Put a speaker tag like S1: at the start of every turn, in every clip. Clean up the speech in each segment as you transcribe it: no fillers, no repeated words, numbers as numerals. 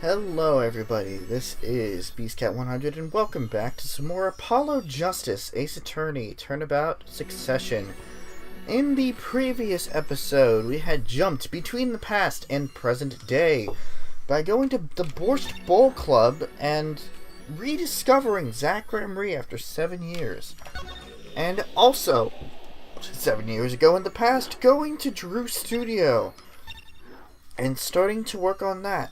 S1: Hello everybody, this is BeastCat100 and welcome back to some more Apollo Justice Ace Attorney Turnabout Succession. In the previous episode, we had jumped between the past and present day by going to the Borscht Bowl Club and rediscovering Zach Ramree after 7 years. And also, 7 years ago in the past, going to Drew's studio and starting to work on that.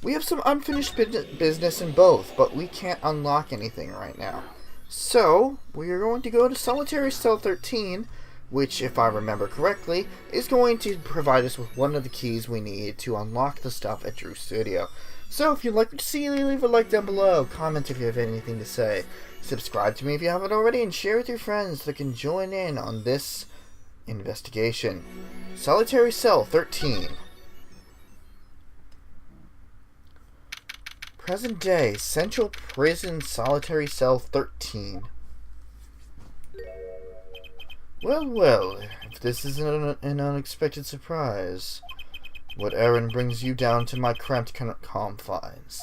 S1: We have some unfinished business in both, but we can't unlock anything right now. So, we are going to go to Solitary Cell 13, which, if I remember correctly, is going to provide us with one of the keys we need to unlock the stuff at Drew's studio. So, if you'd like to see, leave a like down below, comment if you have anything to say, subscribe to me if you haven't already, and share with your friends that can join in on this investigation. Solitary Cell 13. Present day, Central Prison, Solitary Cell 13. Well, if this isn't an unexpected surprise, what errand brings you down to my cramped confines?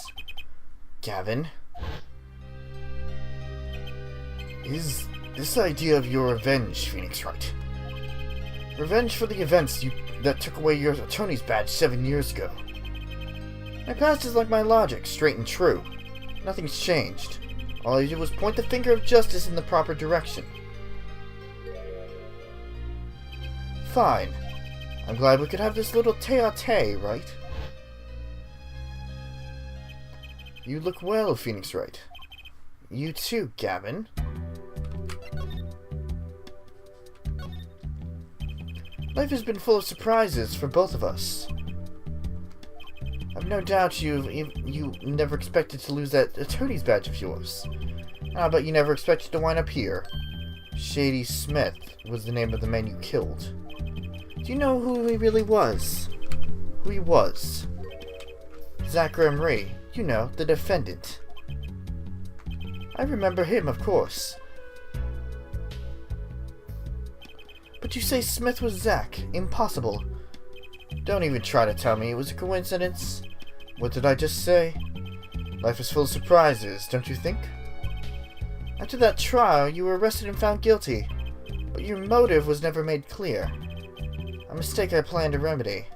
S1: Gavin? Is this idea of your revenge, Phoenix, right? Revenge for the events that took away your attorney's badge 7 years ago. My past is like my logic, straight and true. Nothing's changed. All I did was point the finger of justice in the proper direction. Fine. I'm glad we could have this little tete-a-tete, right? You look well, Phoenix Wright. You too, Gavin. Life has been full of surprises for both of us. I've no doubt you never expected to lose that attorney's badge of yours. But you never expected to wind up here. Shady Smith was the name of the man you killed. Do you know who he really was? Who he was? Zach Ramree, you know, the defendant. I remember him, of course. But you say Smith was Zach. Impossible. Don't even try to tell me it was a coincidence. What did I just say? Life is full of surprises, don't you think? After that trial, you were arrested and found guilty, but your motive was never made clear. A mistake I plan to remedy.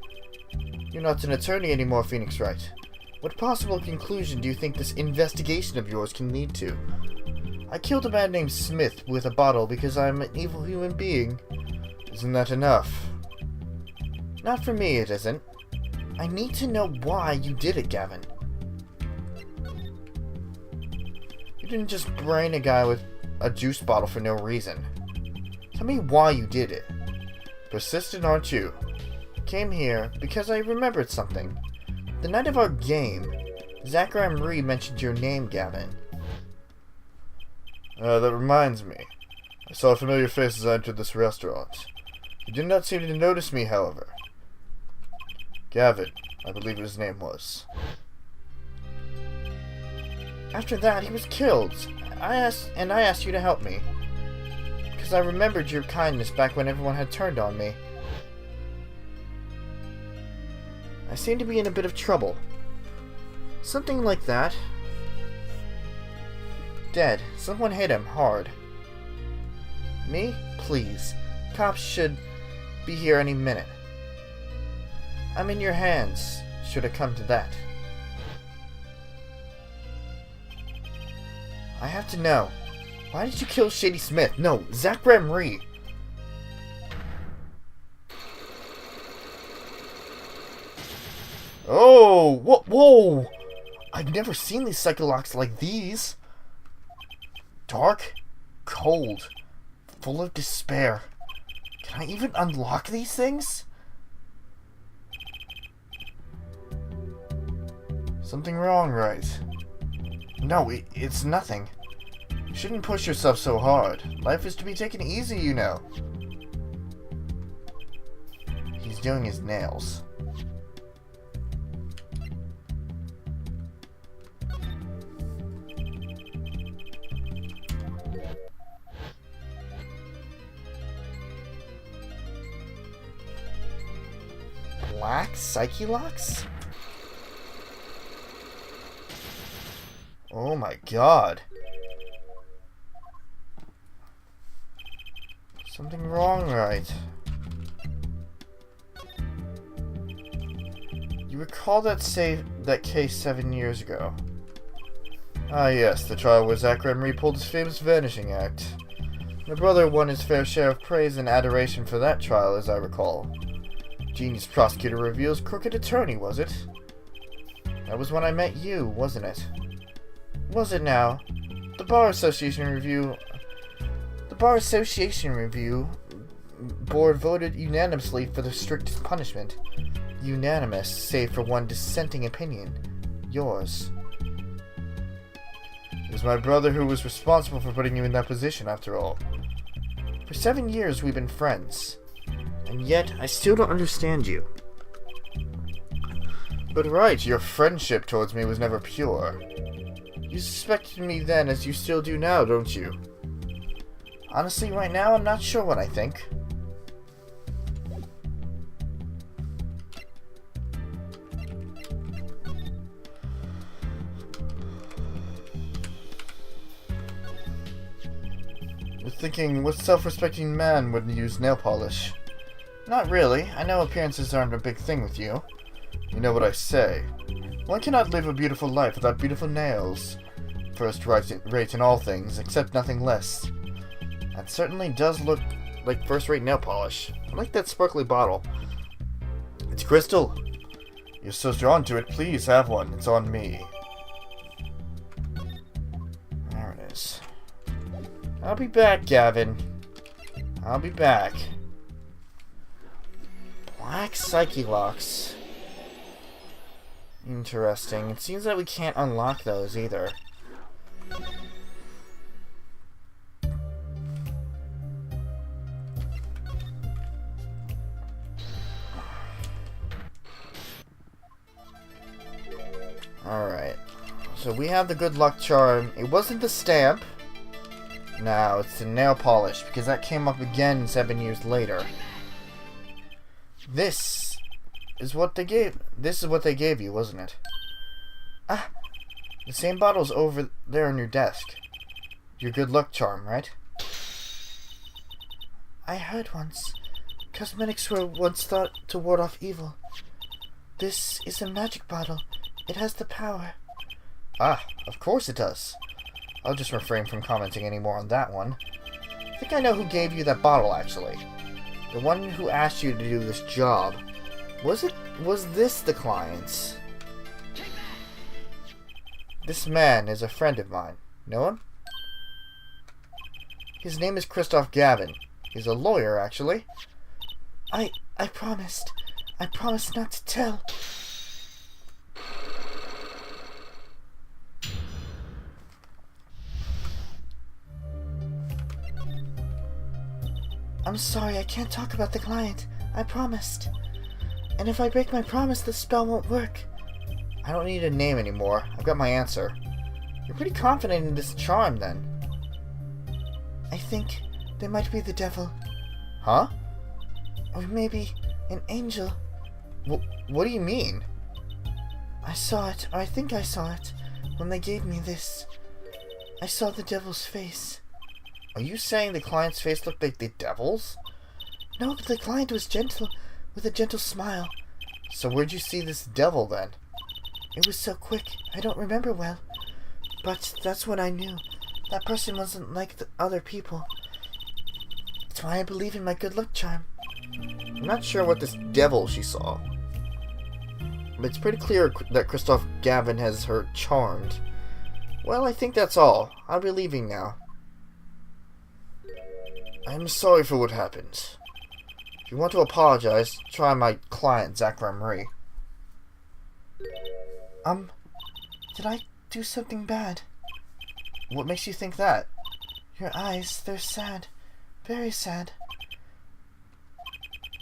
S1: You're not an attorney anymore, Phoenix Wright. What possible conclusion do you think this investigation of yours can lead to? I killed a man named Smith with a bottle because I'm an evil human being. Isn't that enough? Not for me, it isn't. I need to know why you did it, Gavin. You didn't just brain a guy with a juice bottle for no reason. Tell me why you did it. Persistent, aren't you? Came here because I remembered something. The night of our game, Zach Ramree mentioned your name, Gavin. That reminds me. I saw a familiar face as I entered this restaurant. He did not seem to notice me, however. Gavin, I believe his name was. After that, he was killed. I asked you to help me. Because I remembered your kindness back when everyone had turned on me. I seem to be in a bit of trouble. Something like that. Dead. Someone hit him hard. Me? Please. Cops should be here any minute. I'm in your hands, should it come to that. I have to know. Why did you kill Shady Smith? No, Zach Ramree. Oh, whoa! I've never seen these psycholocks like these. Dark, cold, full of despair. Can I even unlock these things? Something wrong, right? No, it's nothing. You shouldn't push yourself so hard. Life is to be taken easy, you know. He's doing his nails. Black Psyche locks? Oh my god. Something wrong, right? You recall that case 7 years ago? Ah yes, the trial where Zach Emery pulled his famous vanishing act. My brother won his fair share of praise and adoration for that trial, as I recall. Genius prosecutor reveals crooked attorney, was it? That was when I met you, wasn't it? Was it now? The Bar Association Review Board voted unanimously for the strictest punishment. Unanimous, save for one dissenting opinion. Yours. It was my brother who was responsible for putting you in that position, after all. For 7 years we've been friends, and yet I still don't understand you. But right, your friendship towards me was never pure. You suspected me then as you still do now, don't you? Honestly, right now, I'm not sure what I think. You're thinking, what self-respecting man wouldn't use nail polish? Not really. I know appearances aren't a big thing with you. You know what I say. One cannot live a beautiful life without beautiful nails. First rate in all things, except nothing less. That certainly does look like first-rate nail polish. I like that sparkly bottle. It's crystal. You're so drawn to it, please have one. It's on me. There it is. I'll be back, Gavin. I'll be back. Black Psyche Locks. Interesting. It seems that we can't unlock those either. Alright. So we have the good luck charm. It wasn't the stamp. No, it's the nail polish, because that came up again 7 years later. This is what they gave you, wasn't it? Ah! The same bottle's over there on your desk. Your good luck charm, right? I heard once. Cosmetics were once thought to ward off evil. This is a magic bottle. It has the power. Ah, of course it does. I'll just refrain from commenting any more on that one. I think I know who gave you that bottle, actually. The one who asked you to do this job. Was this the client's? This man is a friend of mine. Know him? His name is Christoph Gavin. He's a lawyer, actually. I promised. I promised not to tell. I'm sorry, I can't talk about the client. I promised. And if I break my promise, the spell won't work. I don't need a name anymore. I've got my answer. You're pretty confident in this charm, then. I think there might be the devil. Huh? Or maybe an angel. What do you mean? I saw it, or I think I saw it, when they gave me this. I saw the devil's face. Are you saying the client's face looked like the devil's? No, but the client was gentle, with a gentle smile. So where'd you see this devil, then? It was so quick, I don't remember well. But that's when I knew. That person wasn't like the other people. That's why I believe in my good luck charm. I'm not sure what this devil she saw. But it's pretty clear that Christoph Gavin has her charmed. Well, I think that's all. I'll be leaving now. I'm sorry for what happened. If you want to apologize, try my client, Zach Emery. Did I do something bad? What makes you think that? Your eyes, they're sad. Very sad.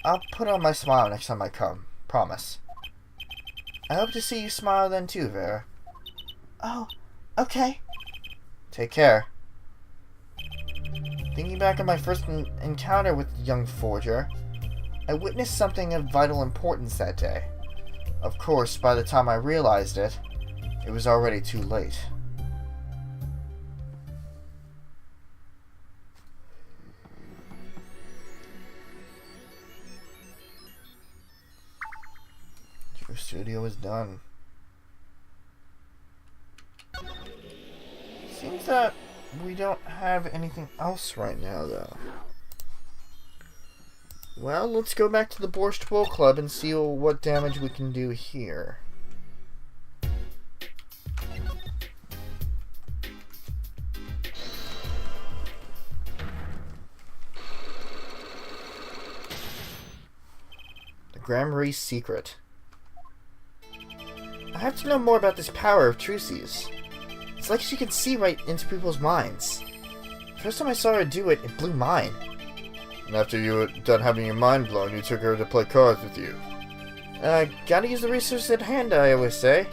S1: I'll put on my smile next time I come. Promise. I hope to see you smile then too, Vera. Oh, okay. Take care. Thinking back on my first encounter with the young forger, I witnessed something of vital importance that day. Of course, by the time I realized it, it was already too late. Your studio is done. Seems that we don't have anything else right now, though. Well, let's go back to the Borscht Bowl Club and see what damage we can do here. The Grand Marie's secret. I have to know more about this power of Susie's. It's like she can see right into people's minds. First time I saw her do it, it blew mine. And after you were done having your mind blown, you took her to play cards with you. Gotta use the resources at hand, I always say.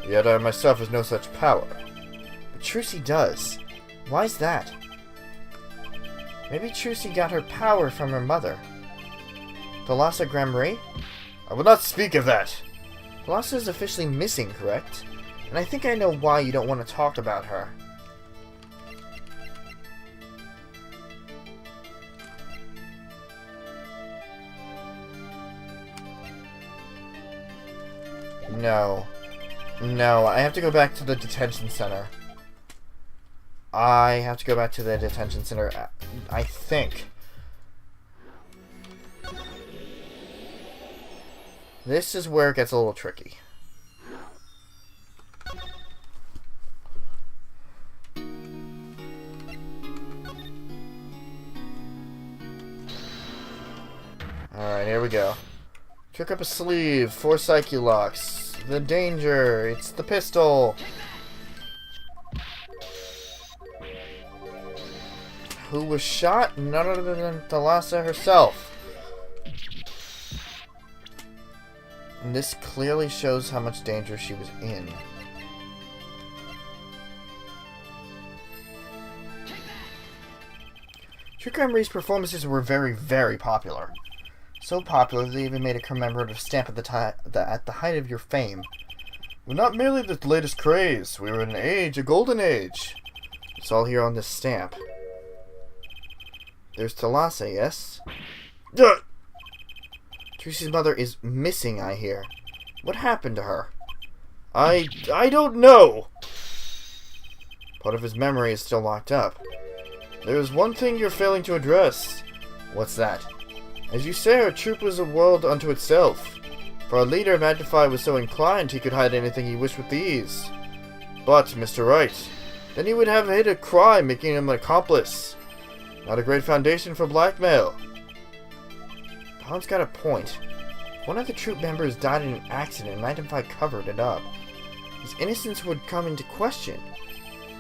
S1: Yet I myself has no such power. But Suzie does. Why's that? Maybe Suzie got her power from her mother. Thalassa Grand Marie? I will not speak of that! Thalassa is officially missing, correct? And I think I know why you don't want to talk about her. No. No, I have to go back to the detention center. I think. This is where it gets a little tricky. Alright, here we go. Trick up a sleeve, 4 Psyche locks. The danger, it's the pistol. Who was shot? None other than Thalassa herself. And this clearly shows how much danger she was in. Trick Grand Marie's performances were very, very popular. So popular they even made a commemorative stamp at the height of your fame. We're not merely the latest craze. We were in an age, a golden age. It's all here on this stamp. There's Thalassa, yes? Susie's mother is missing, I hear. What happened to her? I don't know! Part of his memory is still locked up. There's one thing you're failing to address. What's that? As you say, our troop was a world unto itself. For our leader, Magnify was so inclined he could hide anything he wished with ease. But, Mr. Wright, then he would have hid a crime, making him an accomplice. Not a great foundation for blackmail. Pawn's got a point. One of the troop members died in an accident and Magnify covered it up. His innocence would come into question.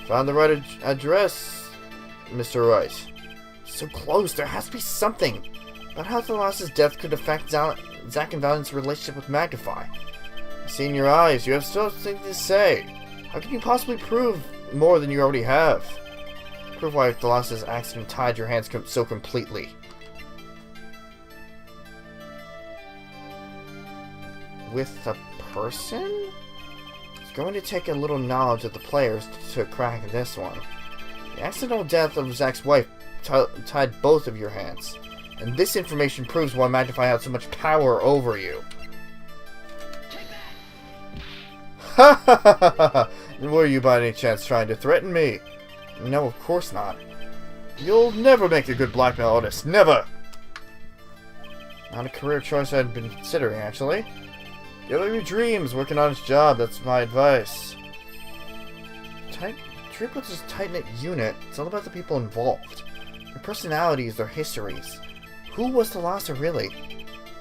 S1: Found the right address, Mr. Wright. So close, there has to be something. About how Thalassa's death could affect Zack and Valiant's relationship with Magnify. I see in your eyes, you have still something to say. How can you possibly prove more than you already have? Prove why Thalassa's accident tied your hands so completely. With a person? It's going to take a little knowledge of the players to crack this one. The accidental death of Zack's wife tied both of your hands. And this information proves why Magnify had so much power over you. Ha ha ha ha ha! Were you by any chance trying to threaten me? No, of course not. You'll never make a good blackmail artist. Never! Not a career choice I'd been considering, actually. Give up your dreams, work an honest job, that's my advice. Troop was a tight-knit unit. It's all about the people involved. Their personalities, their histories. Who was Thalassa really?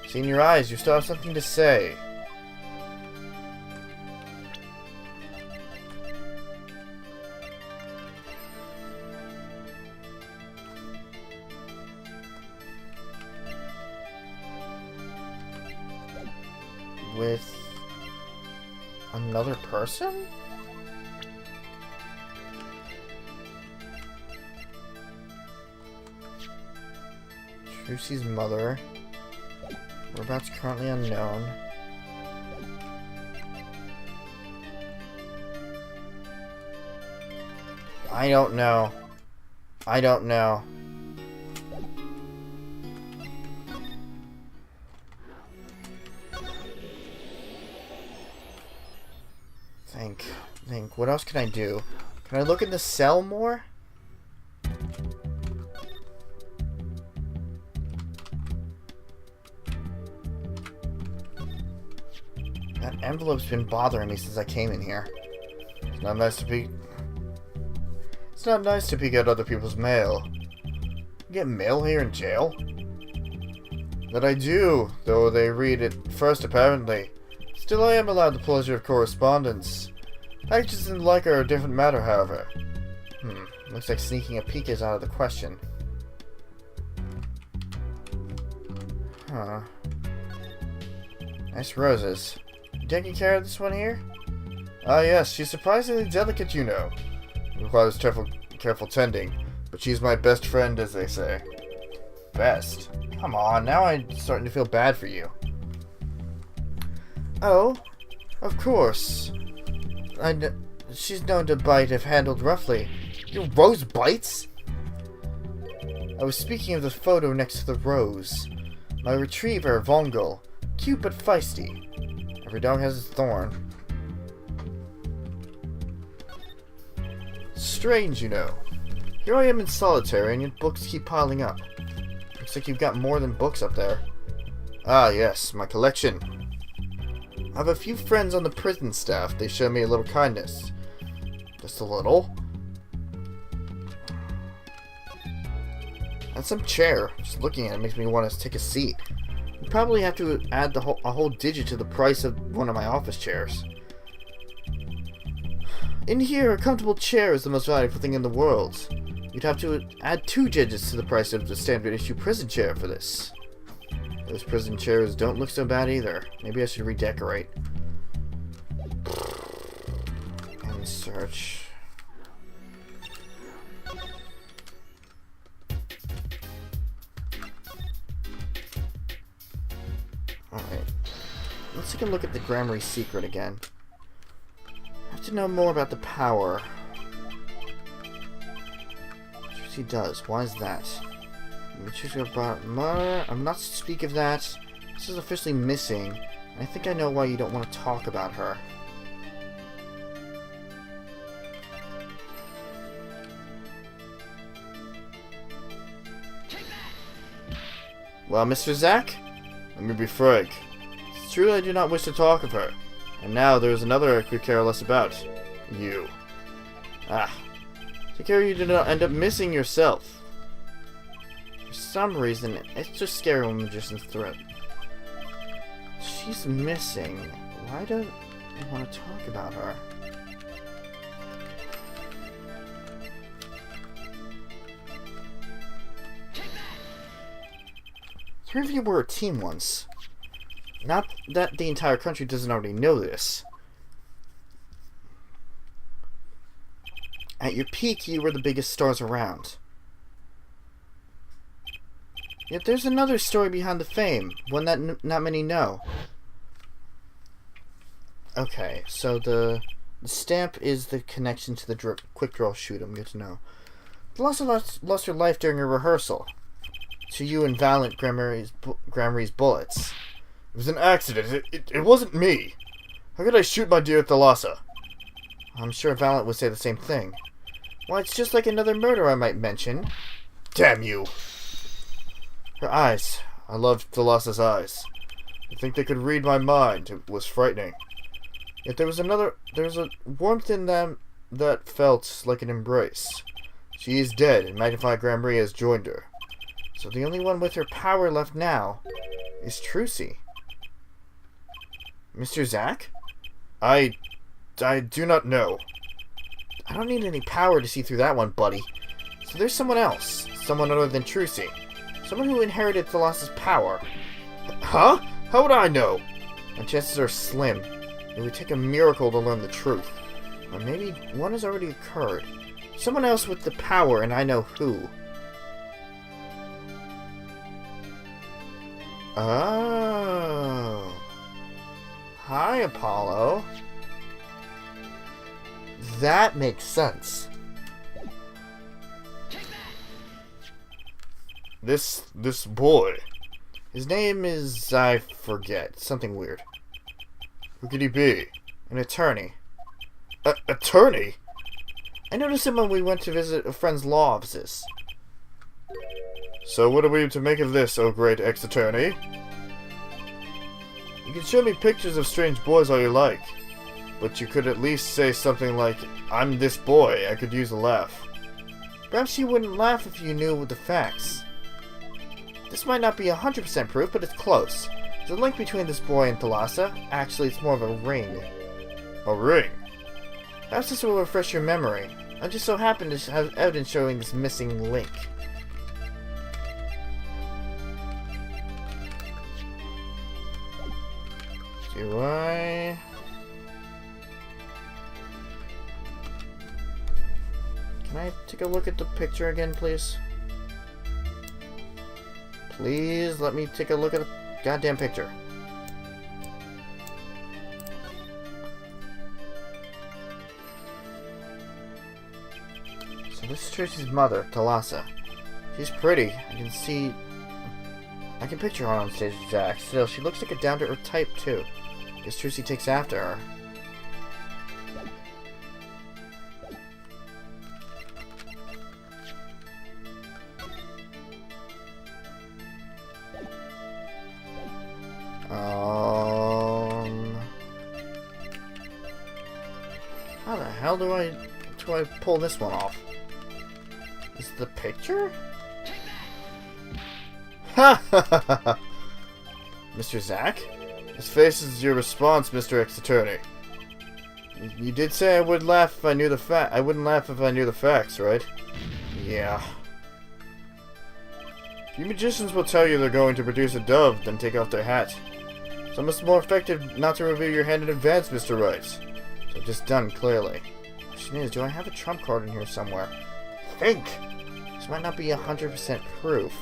S1: See in your eyes, you still have something to say. With another person? Susie's mother. Whereabouts currently unknown. I don't know. I don't know. Think. What else can I do? Can I look in the cell more? That envelope's been bothering me since I came in here. It's not nice to peek at other people's mail. You get mail here in jail? That I do, though they read it first apparently. Still, I am allowed the pleasure of correspondence. Packages and the like are a different matter, however. Looks like sneaking a peek is out of the question. Huh. Nice roses. You taking care of this one here? Ah, yes, she's surprisingly delicate, you know. It requires careful tending, but she's my best friend, as they say. Best? Come on, now I'm starting to feel bad for you. Oh, of course. She's known to bite if handled roughly. Your rose bites? I was speaking of the photo next to the rose. My retriever, Vongel. Cute but feisty. Every dog has its thorn. Strange, you know. Here I am in solitary, and your books keep piling up. Looks like you've got more than books up there. Ah, yes, my collection. I have a few friends on the prison staff. They show me a little kindness. Just a little. And some chair. Just looking at it makes me want to take a seat. You probably have to add a whole digit to the price of one of my office chairs. In here, a comfortable chair is the most valuable thing in the world. You'd have to add 2 digits to the price of the standard issue prison chair for this. Those prison chairs don't look so bad either. Maybe I should redecorate. And search. Alright. Let's take a look at the Grammary secret again. I have to know more about the power. She does. Why is that? I'm not to speak of that. This is officially missing. I think I know why you don't want to talk about her. Well, Mr. Zack? Let me be frank. It's true I do not wish to talk of her. And now there is another I could care less about. You. Ah. Take care you do not end up missing yourself. For some reason, it's just scary when magicians threat. She's missing. Why don't I want to talk about her? Three of you were a team once. Not that the entire country doesn't already know this. At your peak, you were the biggest stars around. Yet there's another story behind the fame, one that not many know. Okay, so the stamp is the connection to the quick draw shoot. I'm good to know. Lost her life during a rehearsal. To you and Valiant Gramarye's bullets. It was an accident. It wasn't me. How could I shoot my dear Thalassa? I'm sure Valiant would say the same thing. Why, it's just like another murder I might mention. Damn you! Her eyes. I loved Thalassa's eyes. I think they could read my mind. It was frightening. Yet there was a warmth in them that felt like an embrace. She is dead, and Magnified Gramarye has joined her. So the only one with her power left now is Suzie. Mr. Zack? I do not know. I don't need any power to see through that one, buddy. So there's someone else. Someone other than Suzie. Someone who inherited Thalassa's power. Huh? How would I know? My chances are slim. It would take a miracle to learn the truth. Or maybe one has already occurred. Someone else with the power, and I know who. Oh. Hi, Apollo. That makes sense. This boy. His name is, I forget, something weird. Who could he be? An attorney. Attorney? I noticed him when we went to visit a friend's law offices. So what are we to make of this, oh great ex-attorney? You can show me pictures of strange boys all you like, but you could at least say something like, I'm this boy, I could use a laugh. Perhaps you wouldn't laugh if you knew the facts. This might not be 100% proof, but it's close. There's a link between this boy and Thalassa. Actually, it's more of a ring. A ring? Perhaps this will refresh your memory. I just so happen to have evidence showing this missing link. Do I... Can I take a look at the picture again, please? Please let me take a look at the goddamn picture. So this is Tracy's mother, Thalassa. She's pretty. I can picture her on stage with Zack. Still, she looks like a down-to-earth type, too. Guess Tracy takes after her. How the hell do I pull this one off? Is the picture? Ha ha ha ha! Mr. Zack? This face is your response, Mr. Ex-Attorney. You did say I would laugh if I knew the I wouldn't laugh if I knew the facts, right? Yeah. Few magicians will tell you they're going to produce a dove, then take off their hat. Some it's more effective not to reveal your hand in advance, Mr. Wright. So just done, clearly. The question is, do I have a trump card in here somewhere? Think! This might not be 100% proof.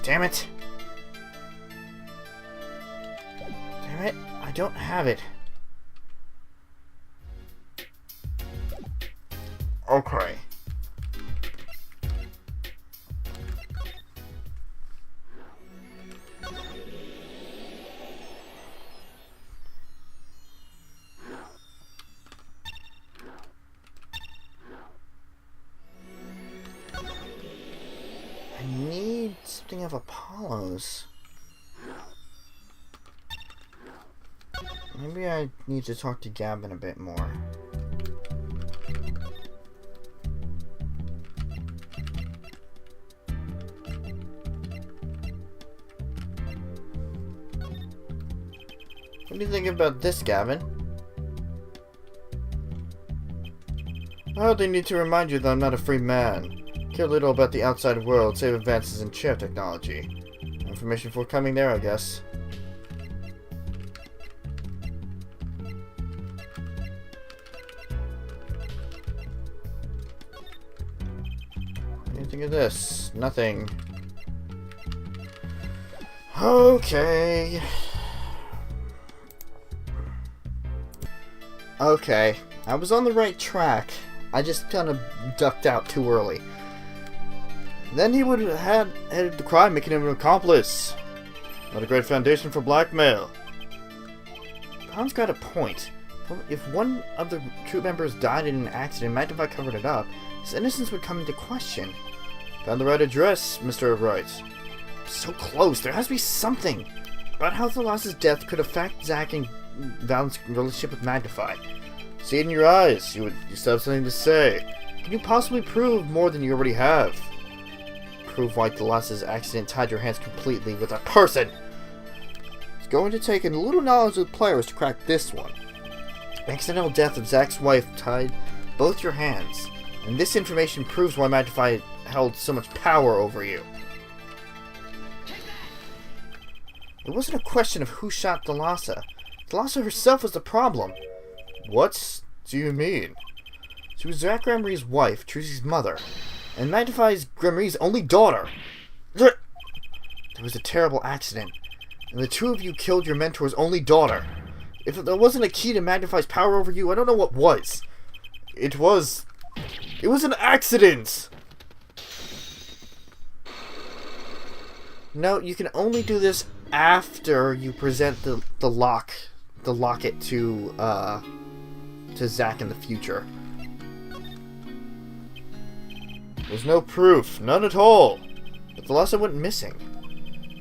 S1: Damn it! Damn it! I don't have it. Okay. I need something of Apollo's. Maybe I need to talk to Gavin a bit more. What do you think about this, Gavin? I hardly need to remind you that I'm not a free man. Care little about the outside world, save advances in chair technology. Information forthcoming there, I guess. Anything of this? Nothing. Okay. Okay. I was on the right track. I just kind of ducked out too early. Then he would have headed the crime, making him an accomplice. Not a great foundation for blackmail. Tom's got a point. If one of the troop members died in an accident, Magnify covered it up, his innocence would come into question. Found the right address, Mr. Wright. So close. There has to be something about how Thalassa's death could affect Zack and Valen's relationship with Magnify. See it in your eyes. You still have something to say. Can you possibly prove more than you already have? Prove why Thalassa's accident tied your hands completely with a person. It's going to take a little knowledge of the players to crack this one. The accidental death of Zack's wife tied both your hands, and this information proves why Magnify held so much power over you. It wasn't a question of who shot Thalassa. Thalassa herself was the problem. What do you mean? She was Zack Grammary's wife, Trucy's mother, and Magnify's Grammary's only daughter. There was a terrible accident, and the two of you killed your mentor's only daughter. If there wasn't a key to Magnify's power over you, I don't know what was. It was an accident! No, you can only do this after you present the locket to Zack in the future. There's no proof, none at all. But the lesson went missing.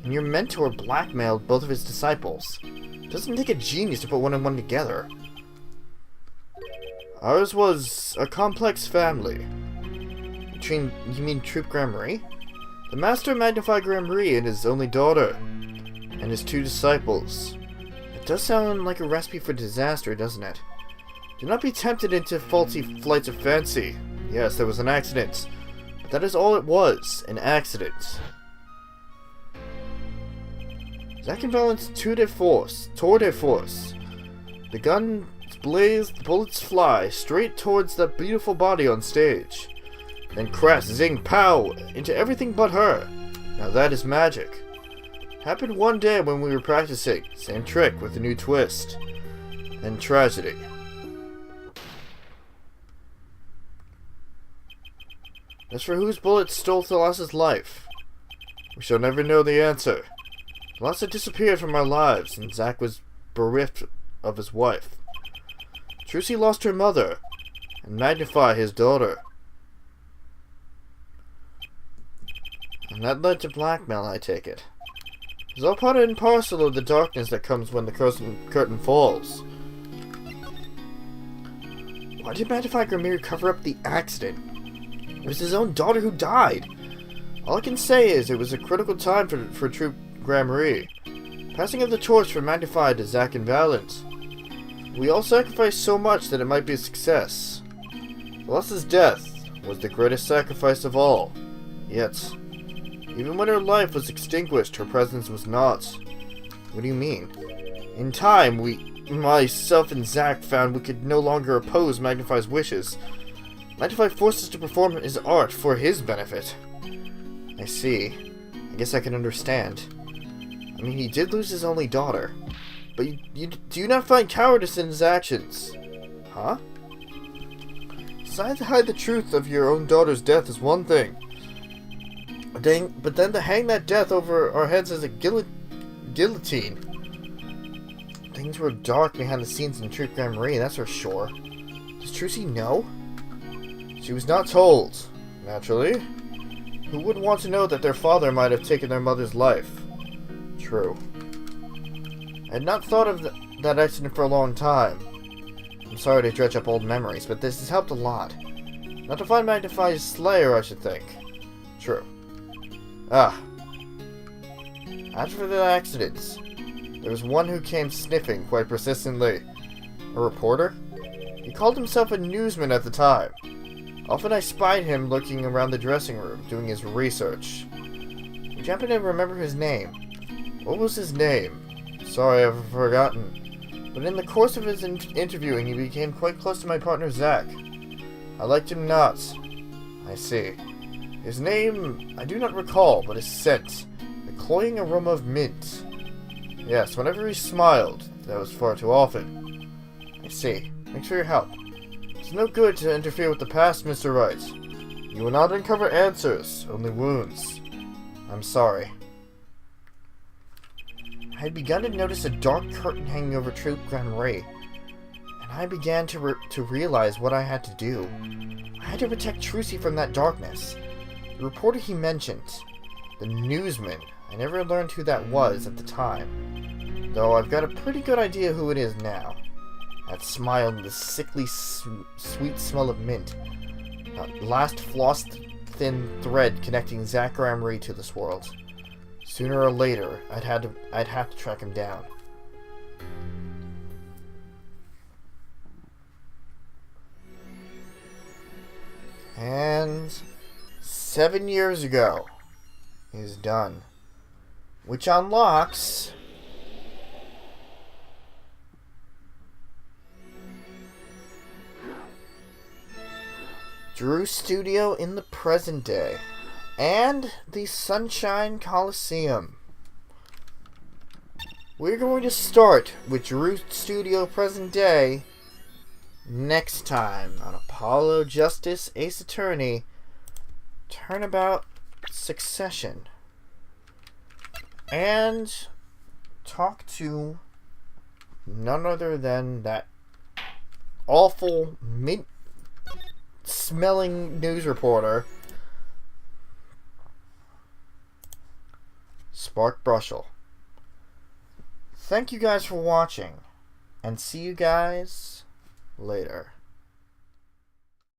S1: And your mentor blackmailed both of his disciples. It doesn't take a genius to put one and one together. Ours was a complex family. You mean Troop Gramarye? The Master magnified Gramarye and his only daughter, and his 2 disciples. It does sound like a recipe for disaster, doesn't it? Do not be tempted into faulty flights of fancy. Yes, there was an accident. But that is all it was, an accident. Zack and Valen's tour de force. The guns blaze, the bullets fly, straight towards that beautiful body on stage. Then crash, zing, pow, into everything but her. Now that is magic. Happened one day when we were practicing. Same trick with a new twist. Then tragedy. As for whose bullet stole Thalassa's life, we shall never know the answer. Thalassa disappeared from our lives, and Zack was bereft of his wife. Suzie lost her mother, and Magnify his daughter. And that led to blackmail, I take it. It's all part and parcel of the darkness that comes when the curtain falls. Why did Magnify Gramarye cover up the accident? It was his own daughter who died. All I can say is it was a critical time for Troop Gramarye. Passing of the torch from Magnify to Zack and Valent. We all sacrificed so much that it might be a success. Thalassa's death was the greatest sacrifice of all. Yet, even when her life was extinguished, her presence was not. What do you mean? In time, myself and Zack found we could no longer oppose Magnify's wishes. Magnify forced us to perform his art for his benefit. I see. I guess I can understand. I mean, he did lose his only daughter. But do you not find cowardice in his actions? Huh? Deciding to hide the truth of your own daughter's death is one thing. But then to hang that death over our heads as a guillotine. Things were dark behind the scenes in Troop Gramarye, that's for sure. Does Suzie know? She was not told, naturally. Who wouldn't want to know that their father might have taken their mother's life? True. I had not thought of that accident for a long time. I'm sorry to dredge up old memories, but this has helped a lot. Not to find Magnify's slayer, I should think. True. After the accidents, there was one who came sniffing quite persistently. A reporter? He called himself a newsman at the time. Often I spied him lurking around the dressing room, doing his research. Would you happen to remember his name? What was his name? Sorry, I've forgotten. But in the course of his interviewing, he became quite close to my partner Zack. I liked him not. I see. His name, I do not recall, but his scent. The cloying aroma of mint. Yes, whenever he smiled, that was far too often. I see. Thanks for your help. It's no good to interfere with the past, Mr. Wright. You will not uncover answers, only wounds. I'm sorry. I had begun to notice a dark curtain hanging over Troop Gramarye, and I began to realize what I had to do. I had to protect Suzie from that darkness. The reporter he mentioned, the newsman, I never learned who that was at the time, though I've got a pretty good idea who it is now. That smile and the sickly sweet smell of mint, that last floss-thin thread connecting Zack Gramarye to this world. Sooner or later, I'd have to track him down. And 7 years ago is done, which unlocks Drew Studio in the present day. And the Sunshine Coliseum. We're going to start with Drew Studio present day next time on Apollo Justice Ace Attorney Turnabout Succession. and talk to none other than that awful mint smelling news reporter, Spark Brushel. Thank you guys for watching, and see you guys later.